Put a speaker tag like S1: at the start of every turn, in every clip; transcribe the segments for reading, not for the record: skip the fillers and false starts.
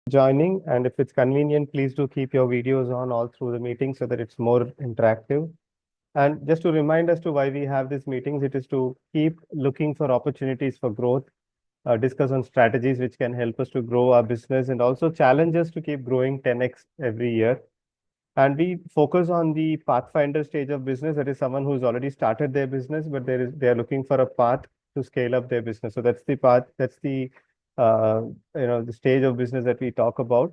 S1: joining. And if it's convenient, please do keep your videos on all through the meeting so that it's more interactive. And just to remind us to why we have these meetings, it is to keep looking for opportunities for growth, discuss on strategies which can help us to grow our business, and also challenge us to keep growing 10x every year. And we focus on the pathfinder stage of business. That is someone who's already started their business, but they are looking for a path to scale up their business. So that's the path. That's the uh, the stage of business that we talk about.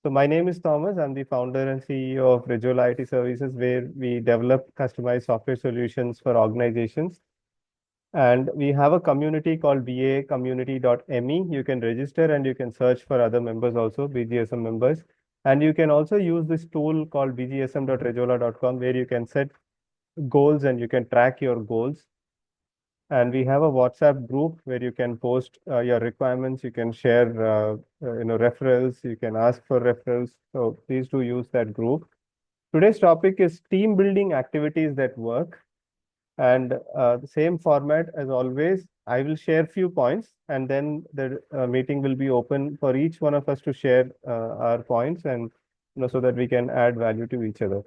S1: So my name is Thomas. I'm the founder and CEO of Rejola IT Services, where we develop customized software solutions for organizations. And we have a community called bacommunity.me. You can register and you can search for other members also, BGSM members. And you can also use this tool called bgsm.rejola.com, where you can set goals and you can track your goals. And we have a WhatsApp group where you can post your requirements. You can share, referrals. You can ask for referrals. So please do use that group. Today's topic is team building activities that work. And the same format as always, I will share few points and then the meeting will be open for each one of us to share our points and so that we can add value to each other.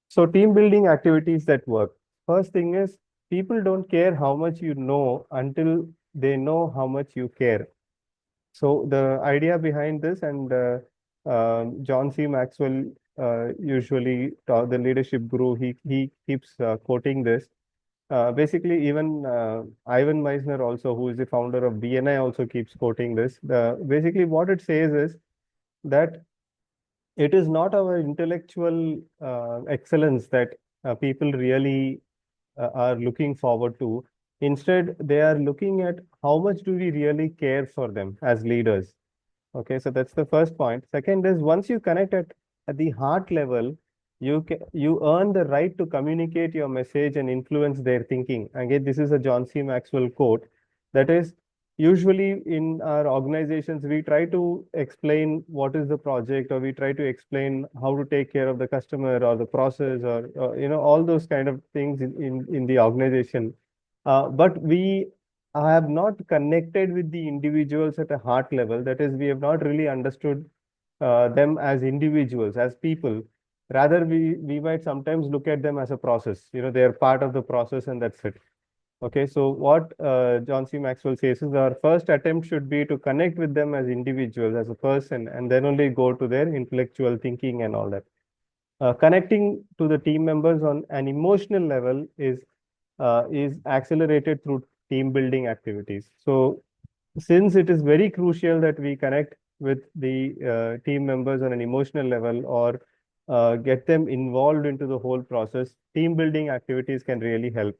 S1: So team building activities that work. First thing is people don't care how much you know until they know how much you care. So the idea behind this, and John C. Maxwell usually the leadership guru, he keeps quoting this. Basically, even Ivan Meisner also, who is the founder of BNI, also keeps quoting this. Basically, what it says is that it is not our intellectual excellence that people really are looking forward to. Instead, they are looking at how much do we really care for them as leaders. Okay, so that's the first point. Second is once you connect at the heart level, you earn the right to communicate your message and influence their thinking. Again, this is a John C. Maxwell quote. That is, usually in our organizations, we try to explain what is the project, or we try to explain how to take care of the customer or the process, or all those kind of things in the organization. But we have not connected with the individuals at a heart level. That is, we have not really understood them as individuals, as people. Rather, we might sometimes look at them as a process. They are part of the process, and that's it. Okay, so what John C. Maxwell says is our first attempt should be to connect with them as individuals, as a person, and then only go to their intellectual thinking and all that. Connecting to the team members on an emotional level is accelerated through team building activities. So since it is very crucial that we connect with the team members on an emotional level, or get them involved into the whole process, team building activities can really help.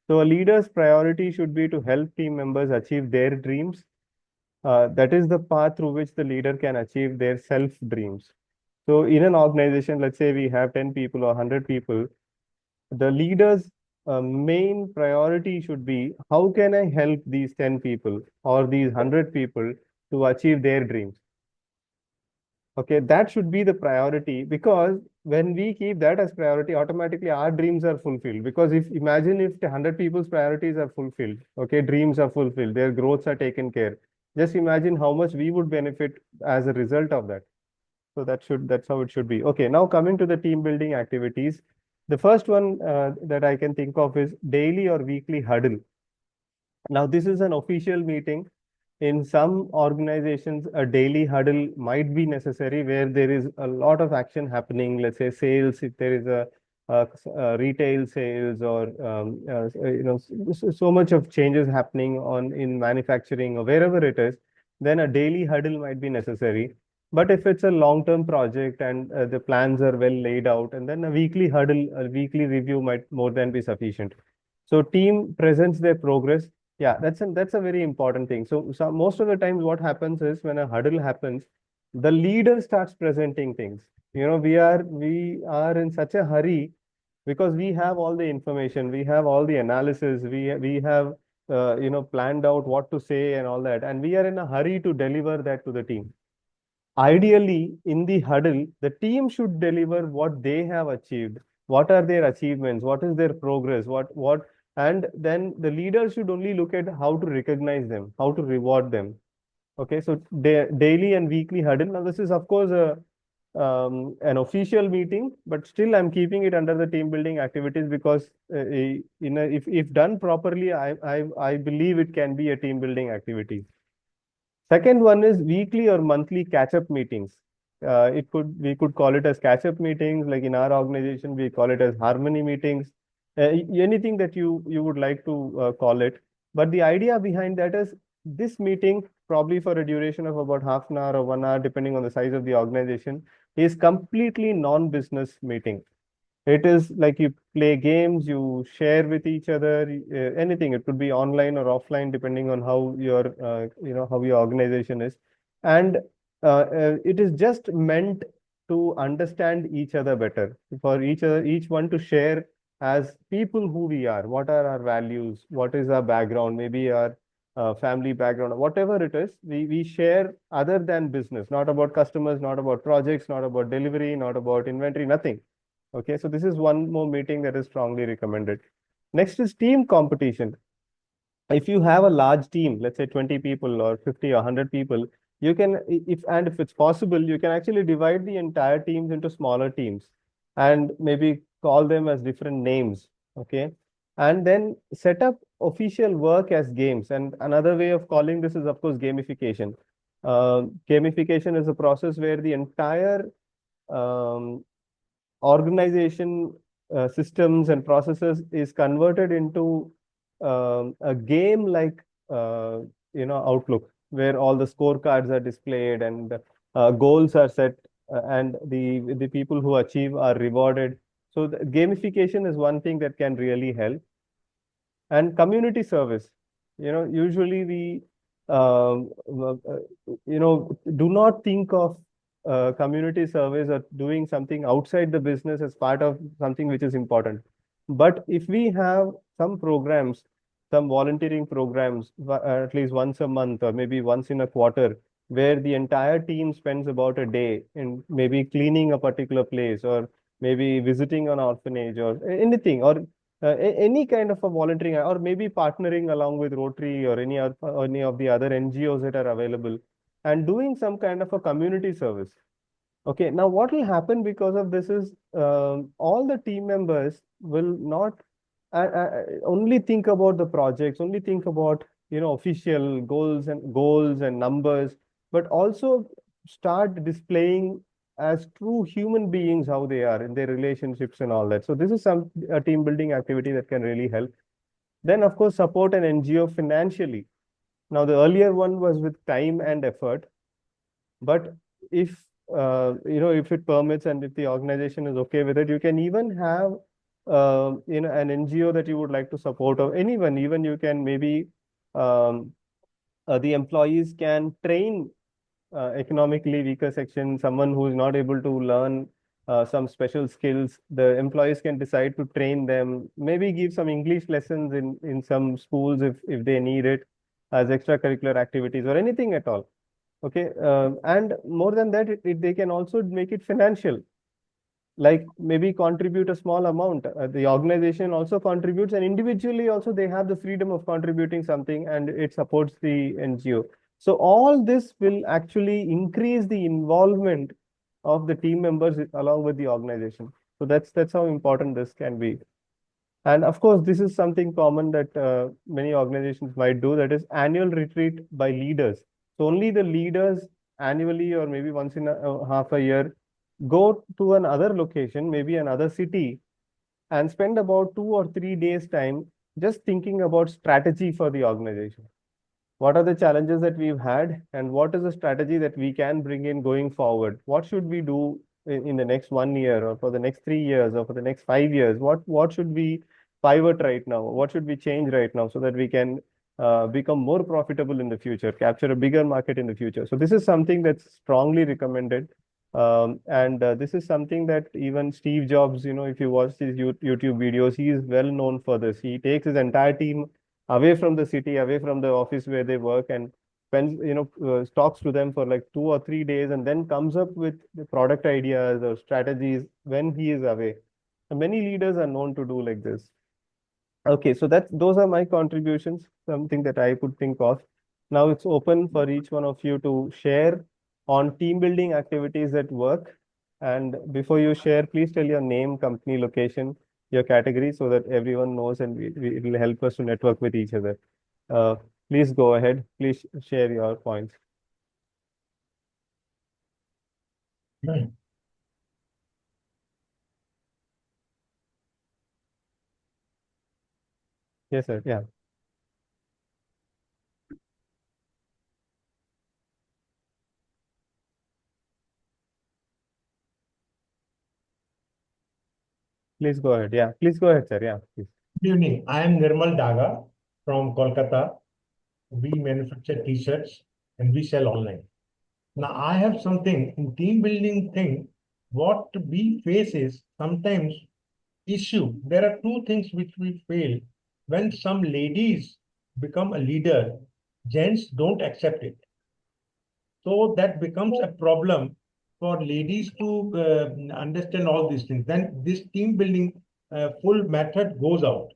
S1: So a leader's priority should be to help team members achieve their dreams. That is the path through which the leader can achieve their self dreams. So in an organization, let's say we have 10 people or 100 people, the leader's main priority should be how can I help these 10 people or these 100 people to achieve their dreams? Okay, that should be the priority, because when we keep that as priority, automatically our dreams are fulfilled. Because if imagine if the 100 people's priorities are fulfilled, okay, dreams are fulfilled, their growths are taken care. Just imagine how much we would benefit as a result of that. So that's how it should be. Okay, now coming to the team building activities. The first one that I can think of is daily or weekly huddle. Now, this is an official meeting. In some organizations, a daily huddle might be necessary where there is a lot of action happening. Let's say sales, if there is retail sales, or so much of changes happening in manufacturing or wherever it is, then a daily huddle might be necessary. But if it's a long-term project and the plans are well laid out, and then a weekly huddle, a weekly review might more than be sufficient. So team presents their progress. Yeah, that's a very important thing. So most of the times what happens is when a huddle happens, the leader starts presenting things. We are in such a hurry because we have all the information, we have all the analysis, we have planned out what to say and all that, and we are in a hurry to deliver that to the team. Ideally, in the huddle, the team should deliver what they have achieved. What are their achievements? What is their progress? And then the leader should only look at how to recognize them, how to reward them. Okay, so daily and weekly huddle. Now, this is of course an official meeting, but still I'm keeping it under the team building activities because if done properly, I believe it can be a team building activity. Second one is weekly or monthly catch-up meetings. We could call it as catch-up meetings. Like in our organization, we call it as harmony meetings. Anything that you would like to call it. But the idea behind that is this meeting, probably for a duration of about half an hour or 1 hour, depending on the size of the organization, is completely non-business meeting. It is like you play games, you share with each other, anything. It could be online or offline, depending on how how your organization is. And it is just meant to understand each other better, for each one to share as people who we are, what are our values, what is our background, maybe our family background, whatever it is, we share other than business, not about customers, not about projects, not about delivery, not about inventory, nothing. Okay, so this is one more meeting that is strongly recommended. Next is team competition. If you have a large team, let's say 20 people or 50 or 100 people, you can, if it's possible, you can actually divide the entire teams into smaller teams and maybe call them as different names. Okay, and then set up official work as games. And another way of calling this is, of course, gamification. Gamification is a process where the entire um, organization systems and processes is converted into a game like outlook, where all the scorecards are displayed and goals are set, and the people who achieve are rewarded. So the gamification is one thing that can really help. And community service, usually we do not think of community service or doing something outside the business as part of something which is important. But if we have some programs, some volunteering programs, at least once a month or maybe once in a quarter, where the entire team spends about a day in maybe cleaning a particular place, or maybe visiting an orphanage, or anything, or any kind of a volunteering, or maybe partnering along with Rotary or any of the other NGOs that are available, and doing some kind of a community service. Okay, now what will happen because of this is all the team members will not only think about the projects, only think about official goals and numbers, but also start displaying as true human beings how they are in their relationships and all that. So this is a team building activity that can really help. Then of course support an NGO financially. Now the earlier one was with time and effort, but if if it permits and if the organization is okay with it, you can even have an NGO that you would like to support, or anyone. Even you can maybe the employees can train economically weaker section, someone who is not able to learn some special skills. The employees can decide to train them, maybe give some English lessons in some schools if they need it, as extracurricular activities or anything at all. Okay, and more than that, they can also make it financial, like maybe contribute a small amount. The organization also contributes, and individually also they have the freedom of contributing something, and it supports the NGO. So all this will actually increase the involvement of the team members along with the organization. So that's how important this can be. And of course, this is something common that many organizations might do, that is annual retreat by leaders. So only the leaders annually, or maybe once in half a year, go to another location, maybe another city, and spend about 2 or 3 days time just thinking about strategy for the organization. What are the challenges that we've had, and what is the strategy that we can bring in going forward? What should we do in the next 1 year, or for the next 3 years, or for the next 5 years? What should we pivot right now? What should we change right now so that we can become more profitable in the future, capture a bigger market in the future? So this is something that's strongly recommended. And this is something that even Steve Jobs, if you watch his YouTube videos, he is well known for this. He takes his entire team away from the city, away from the office where they work, and spends, talks to them for like 2 or 3 days, and then comes up with the product ideas or strategies when he is away. And many leaders are known to do like this. Okay, so those are my contributions, something that I could think of. Now it's open for each one of you to share on team building activities at work. And before you share, please tell your name, company, location, your category so that everyone knows and it will help us to network with each other. Uh, please go ahead. Please share your points. Yes, sir. Yeah, please go ahead. Yeah, please go ahead, sir. Yeah, please.
S2: Good evening. I am Nirmal Daga from Kolkata. We manufacture t-shirts and we sell online. Now I have something in team building thing. What we face is sometimes issue. There are two things which we fail. When some ladies become a leader, gents don't accept it. So that becomes a problem for ladies to understand all these things. Then this team building full method goes out.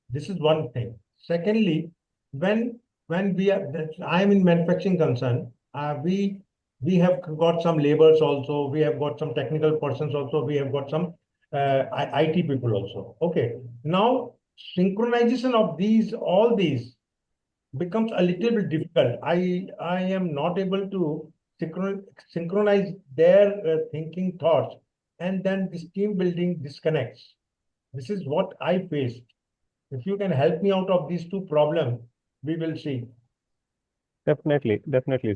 S2: This is one thing. Secondly, when we are, I am in manufacturing concern, we have got some laborers also. We have got some technical persons also. We have got some IT people also. Okay. Now synchronization of these, all these becomes a little bit difficult. I am not able to synchronize their thinking thoughts, and then this team building disconnects. This is what I faced. If you can help me out of these two problems, we will see.
S1: Definitely,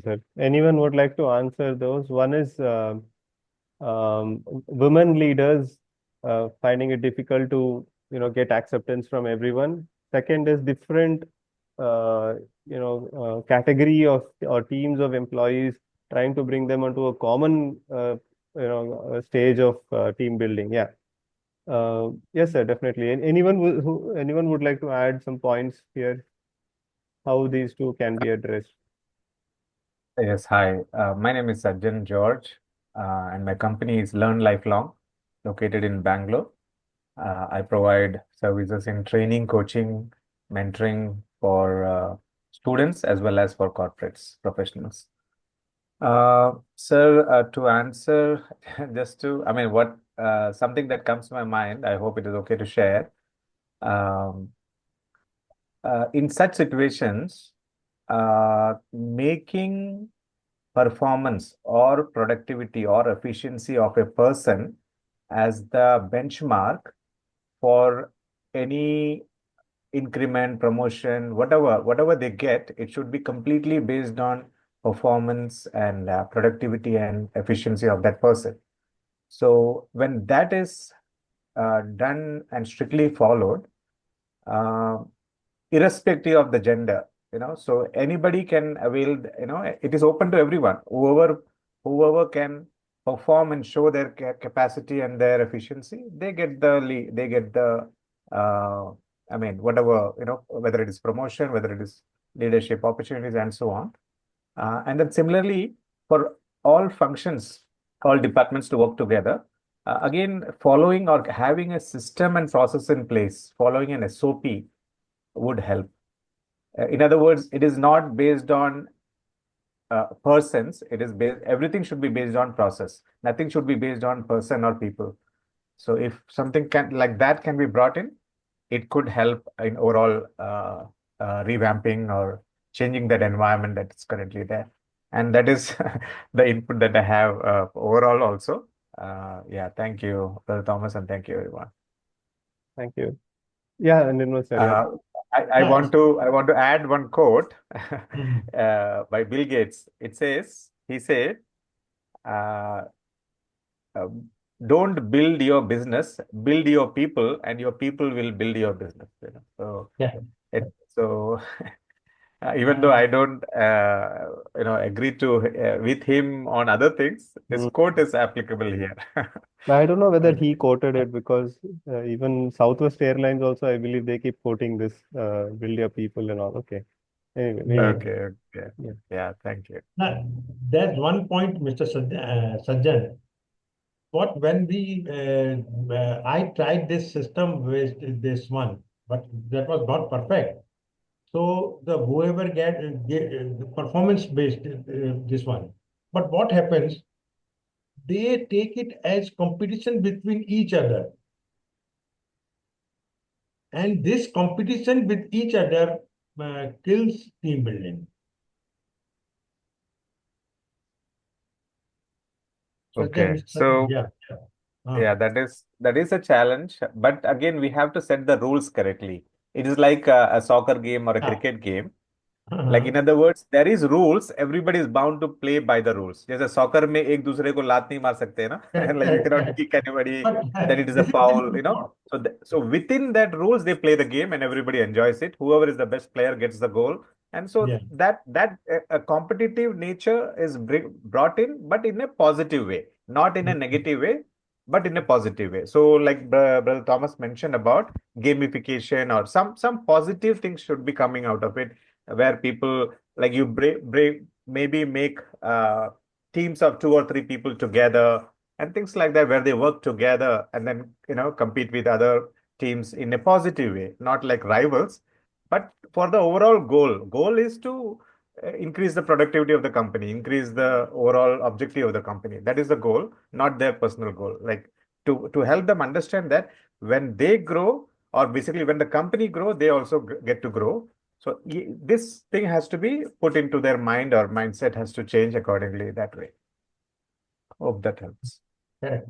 S1: sir. Anyone would like to answer those? One is women leaders finding it difficult to get acceptance from everyone. Second is different uh, category of or teams of employees trying to bring them onto a common stage of team building. Yeah. Yes, sir, definitely. And anyone would like to add some points here how these two can be addressed?
S3: Yes, hi. My name is Sajjan George, and my company is Learn Lifelong, located in Bangalore. I provide services in training, coaching, mentoring for students as well as for corporates, professionals. Sir, to answer, I mean, something that comes to my mind, I hope it is okay to share. Um, in such situations, making performance or productivity or efficiency of a person as the benchmark for any increment, promotion, whatever they get, it should be completely based on performance and productivity and efficiency of that person. So when that is done and strictly followed, uh, irrespective of the gender, so anybody can avail, it is open to everyone. Whoever can perform and show their capacity and their efficiency, they get the lead, they get the I mean, whatever, whether it is promotion, whether it is leadership opportunities and so on. And then similarly, for all functions, all departments to work together, again, following or having a system and process in place, following an SOP would help. In other words, it is not based on persons. It is based. Everything should be based on process. Nothing should be based on person or people. So if something like that can be brought in, it could help in overall revamping or changing that environment that is currently there. And that is the input that I have overall also. Yeah, thank you, Brother Thomas, and thank you, everyone.
S1: Thank you. Yeah, Nirmal sir. Yeah.
S3: I want to add one quote
S2: Mhm.
S3: by Bill Gates. He said, uh, don't build your business, build your people, and your people will build your business. So,
S2: Yeah.
S3: so even though I don't, agree to with him on other things, this
S1: Mm.
S3: quote is applicable here.
S1: I don't know whether he quoted it because even Southwest Airlines also, I believe they keep quoting this build your people and all. Okay. Anyway, maybe.
S3: Okay, okay.
S1: Yeah.
S3: Yeah, thank you.
S2: Now, there's one point, Mr. Sajjan. What when we I tried this system with this one, but that was not perfect. So the whoever get the performance based this one. But what happens? They take it as competition between each other, and this competition with each other kills team building.
S3: Okay,
S2: Such
S3: so
S2: yeah, yeah.
S3: yeah, that is a challenge. But again, we have to set the rules correctly. It is like a soccer game or a
S2: Yeah.
S3: cricket game. Like in other words, there is rules. Everybody is bound to play by the rules. जैसे soccer में एक दूसरे को लात नहीं मार सकते हैं ना.
S2: Correct,
S3: Like you
S2: correct,
S3: cannot
S2: correct.
S3: kick anybody.
S2: But
S3: Then it is a
S2: this is very
S3: foul. You know.
S2: important.
S3: So within that rules, they play the game and everybody enjoys it. Whoever is the best player gets the goal. And so
S2: Yeah.
S3: that a competitive nature is brought in, but in a positive way, not in a negative way, but in a positive way. So like Brother Thomas mentioned about gamification or some positive things should be coming out of it, where people like you maybe make teams of 2 or 3 people together and things like that, where they work together and then compete with other teams in a positive way, not like rivals, but for the overall goal is to increase the productivity of the company, increase the overall objective of the company. That is the goal, not their personal goal. Like to help them understand that when they grow, or basically when the company grow, they also get to grow. So this thing has to be put into their mind, or mindset has to change accordingly that way. Hope that helps.
S2: Correct.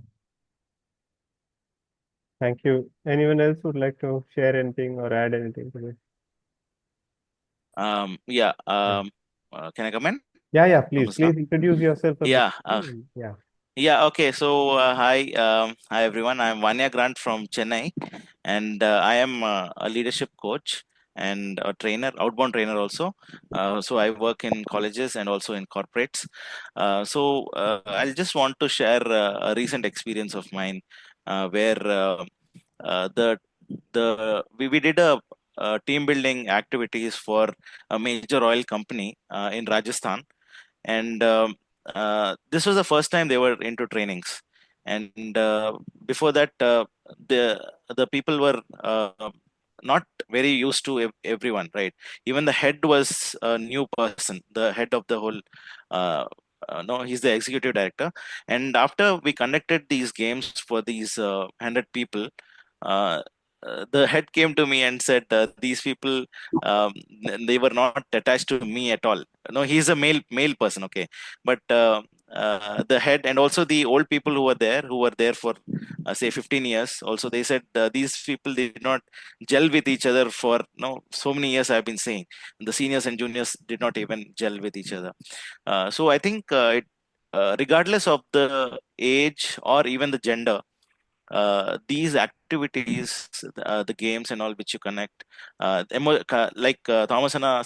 S1: Thank you. Anyone else would like to share anything or add anything to this?
S4: Yeah. Can I come in?
S1: Yeah, please
S4: Namaskar.
S1: introduce yourself a bit.
S4: Yeah.
S1: Yeah.
S4: Yeah. Okay. So, hi. Hi, everyone. I'm Vanya Grant from Chennai, and I am a leadership coach and a trainer, outbound trainer also. So I work in colleges and also in corporates. I just want to share a recent experience of mine, where we did a team building activities for a major oil company in Rajasthan, and this was the first time they were into trainings. And before that, the people were not very used to everyone, right? Even the head was a new person, the head of the whole. No, he's the executive director. And after we conducted these games for these 100 people, uh, the head came to me and said, these people, um, they were not attached to me at all. No, he's a male person, okay, but the head and also the old people who were there for say 15 years also, they said these people did not gel with each other for so many years. I've been saying the seniors and juniors did not even gel with each other. So I think regardless of the age or even the gender, these activities, the games and all which you connect, like Thomas Anna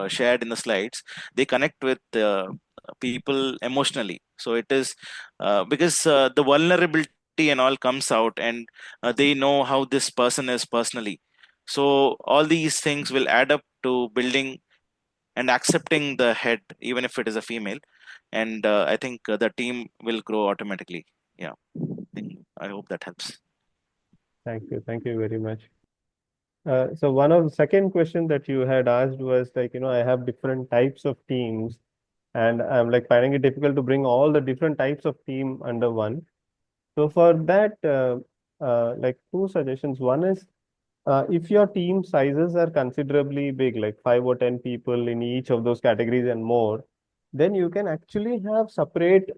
S4: shared in the slides, they connect with people emotionally. So it is because the vulnerability and all comes out, and they know how this person is personally. So all these things will add up to building and accepting the head, even if it is a female. And I think the team will grow automatically. Yeah, I hope that helps.
S1: Thank you. Thank you very much. So one of the second question that you had asked was like, I have different types of teams, and I'm like finding it difficult to bring all the different types of team under one. So for that, like two suggestions. One is, if your team sizes are considerably big, like 5 or 10 people in each of those categories and more, then you can actually have separate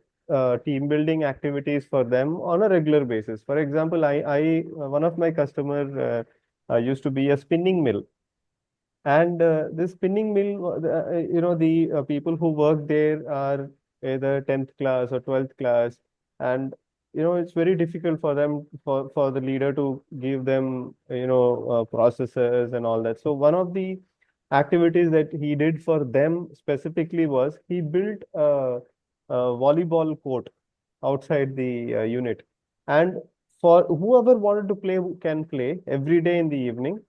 S1: team building activities for them on a regular basis. For example, one of my customer used to be a spinning mill, and this spinning mill, the people who work there are either 10th class or 12th class, and it's very difficult for them, for the leader to give them processes and all that. So one of the activities that he did for them specifically was he built a volleyball court outside the unit, and for whoever wanted to play can play every day in the evening,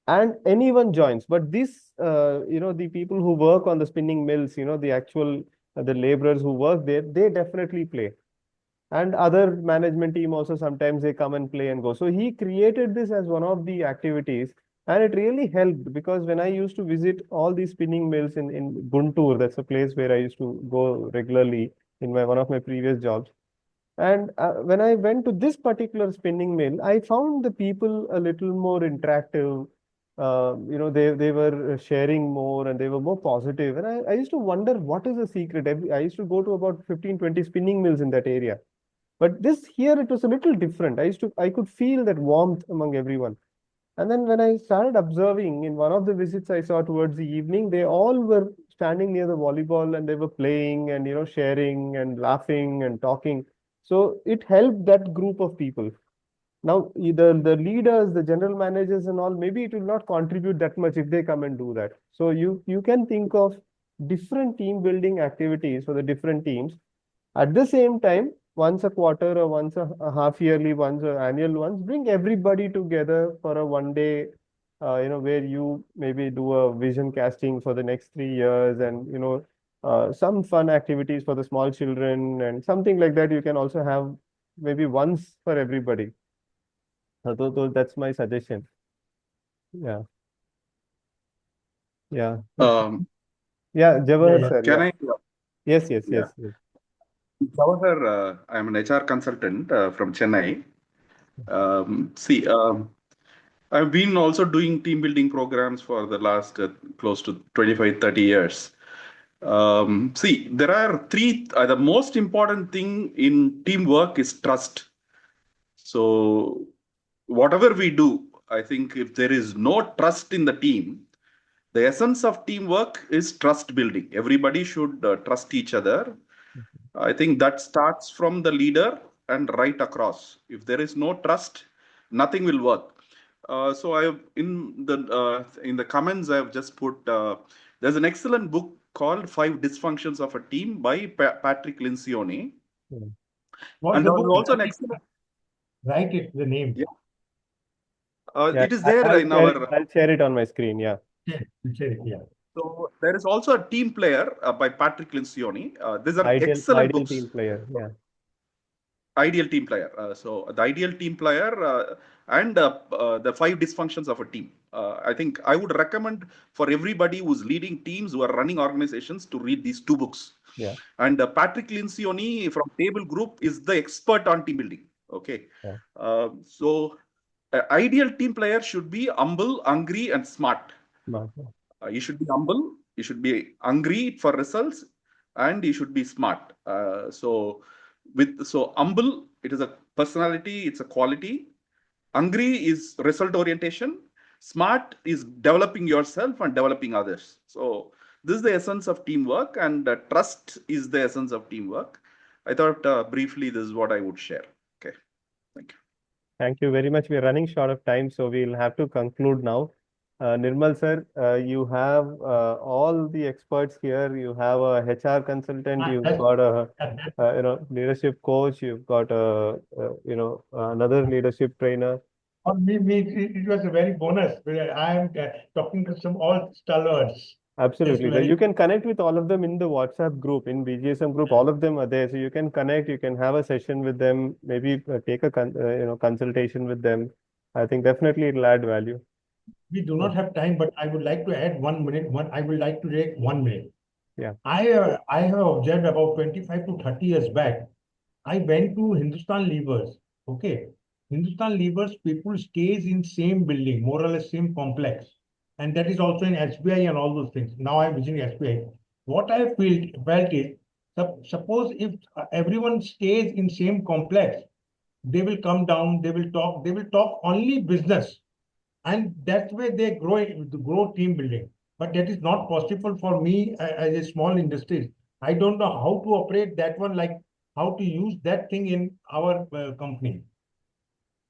S1: and anyone joins. But this the people who work on the spinning mills, the actual the laborers who work there, they definitely play, and other management team also sometimes they come and play and go. So he created this as one of the activities, And it really helped because when I used to visit all these spinning mills in Guntur, that's a place where I used to go regularly in one of my previous jobs. And when I went to this particular spinning mill, I found the people a little more interactive. They were sharing more and they were more positive. And I used to wonder what is the secret. I used to go to about 15, 20 spinning mills in that area. But this here, it was a little different. I could feel that warmth among everyone. And then when I started observing in one of the visits I saw towards the evening, they all were standing near the volleyball and they were playing and sharing and laughing and talking. So it helped that group of people. Now the leaders, the general managers and all, maybe it will not contribute that much if they come and do that. So you can think of different team building activities for the different teams. At the same time, once a quarter or once a half yearly, once a annual ones, bring everybody together for a 1 day, where you maybe do a vision casting for the next 3 years and, some fun activities for the small children and something like that. You can also have maybe once for everybody. That's my suggestion. Yeah. Yeah.
S5: Um,
S1: Yeah. Jawahar
S2: Yeah.
S1: sir.
S5: can
S1: Yeah.
S5: I?
S1: Yes, yes,
S5: Yeah.
S1: yes, yes.
S5: Jawahar, I'm an HR consultant from Chennai. See, I've been also doing team building programs for the last close to 25, 30 years. See, there are three, the most important thing in teamwork is trust. So, whatever we do, I think if there is no trust in the team, the essence of teamwork is trust building. Everybody should trust each other. I think that starts from the leader and right across. If there is no trust, nothing will work. So I have in the comments I have just put there's an excellent book called Five Dysfunctions of a Team by Patrick Lencioni,
S1: Yeah.
S2: What's
S5: and
S2: the
S5: there's
S2: book?
S5: also an excellent.
S2: Write it, the name.
S5: Yeah,
S1: Yeah.
S5: it is there in our.
S1: I'll share it on my screen. Yeah.
S2: Yeah. You said it, yeah.
S5: So there is also a team player by Patrick Lencioni. These are excellent
S1: Ideal
S5: books.
S1: team player. Yeah.
S5: Ideal team player. So the ideal team player and the five dysfunctions of a team. I think I would recommend for everybody who's leading teams, who are running organizations, to read these two books.
S1: Yeah.
S5: And Patrick Lencioni from Table Group is the expert on team building. Okay.
S1: Yeah.
S5: So ideal team player should be humble, hungry, and smart.
S1: Smart.
S5: You should be humble, you should be hungry for results, and you should be smart. So humble, it is a personality, it's a quality. Hungry is result orientation. Smart is developing yourself and developing others. So this is the essence of teamwork, and trust is the essence of teamwork. I thought briefly this is what I would share. Okay, thank you.
S1: Thank you very much. We're running short of time, so we'll have to conclude now. Nirmal sir, you have all the experts here. You have a HR consultant. You've got a leadership coach. You've got another leadership trainer.
S2: For me, it was a very bonus. I am talking to some all stalwarts.
S1: Absolutely.
S2: very-
S1: You can connect with all of them in the WhatsApp group, in BGSM group. All of them are there, so you can connect. You can have a session with them. Maybe take a consultation with them. I think definitely it'll add value.
S2: We do not have time, but I would like to add 1 minute. I would like to take 1 minute.
S1: Yeah.
S2: I have observed about 25 to 30 years back. I went to Hindustan Levers. Okay. Hindustan Levers, people stays in same building, more or less same complex. And that is also in SBI and all those things. Now I'm visiting SBI. What I felt is, suppose if everyone stays in same complex, they will come down, they will talk only business. And that's where they grow team building. But that is not possible for me as a small industry. I don't know how to operate that one, like how to use that thing in our company.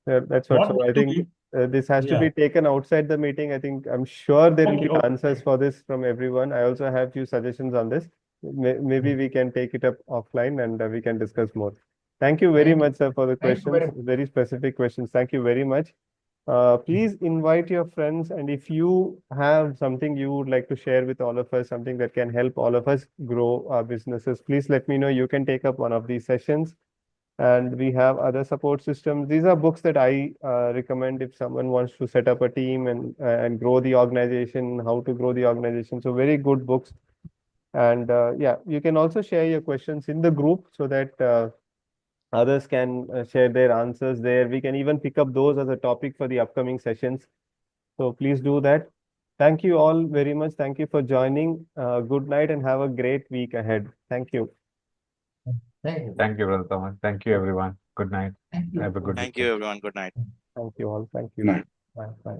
S1: Yeah, that's what.
S2: What
S1: So
S2: we
S1: I
S2: do
S1: think
S2: is-
S1: this has to
S2: Yeah.
S1: be taken outside the meeting. I'm sure there will
S2: Okay,
S1: be
S2: okay.
S1: answers for this from everyone. I also have few suggestions on this. Maybe we can take it up offline and we can discuss more. Thank you very
S2: Thank you.
S1: much, sir, for the
S2: Thank you very
S1: questions. Very specific questions. Thank you very much. Please invite your friends, and if you have something you would like to share with all of us, something that can help all of us grow our businesses, please let me know. You can take up one of these sessions. And we have other support systems. These are books that I recommend if someone wants to set up a team and grow the organization, how to grow the organization. So very good books. And yeah, you can also share your questions in the group so that others can share their answers there. We can even pick up those as a topic for the upcoming sessions. So please do that. Thank you all very much. Thank you for joining. Good night and have a great week ahead. Thank you.
S2: Thank you.
S3: Thank you, Brother Thomas. Thank you, everyone. Good night.
S2: Thank you.
S3: Have a good
S4: Thank
S3: weekend.
S4: you, everyone. Good night.
S1: Thank you all. Thank you.
S5: Night.
S1: Bye. Bye.